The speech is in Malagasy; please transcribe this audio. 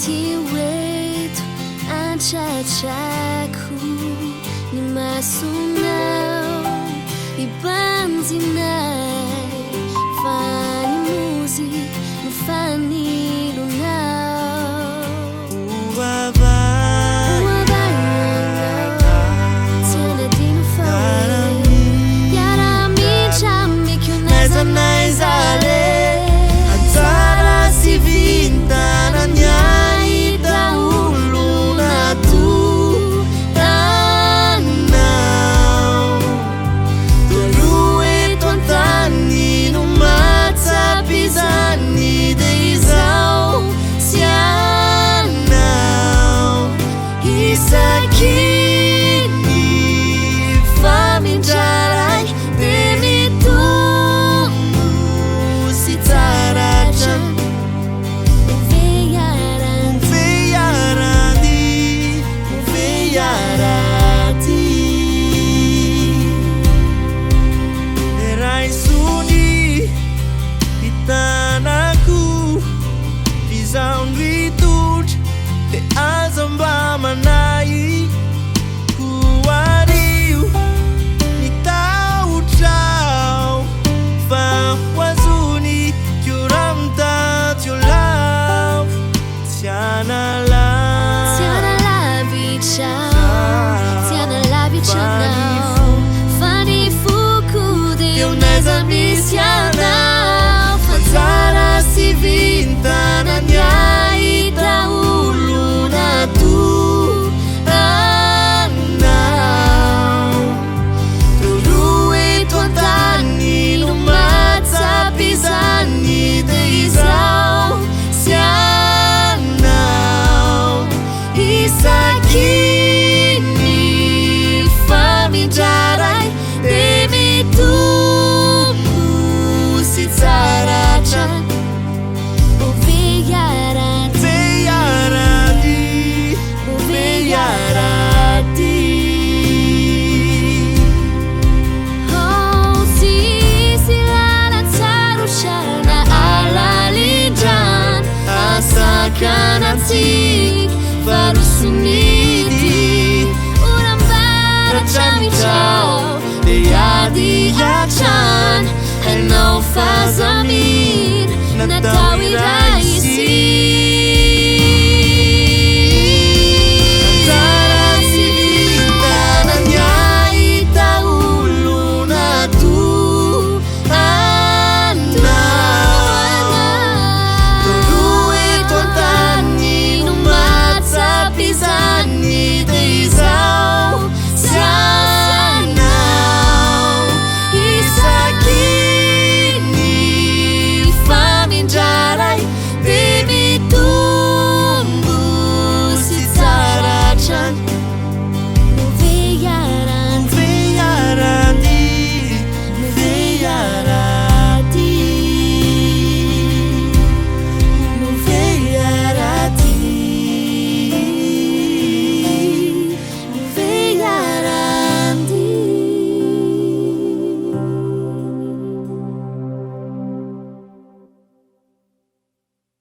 kiwetu anchachaku ni masunao ibanzinai fani music mfani lunao antara si vinta na nyai dahulu na tu tanau Turue tuantani no mata pisani deizau sianau Isakini faminjarai demi tumbuh si tarajan Erai suni di tanahku Visão virtude de azamba manai Kuariu ni tau chau Fa wazuni kyuram ta tiolau Tiana la Tiana la vichau Fani fuku de uneza misianau Antara si vinta na nyai dahulu na tu tanau Turue tuantani no mata pisani deizau sianau Isakini faminjarai demi tumbuh si tarajan Oh si silana tarushana ala lijan Asakan antik farusumidi Uram bara chami chau Deyadi yachan And no faz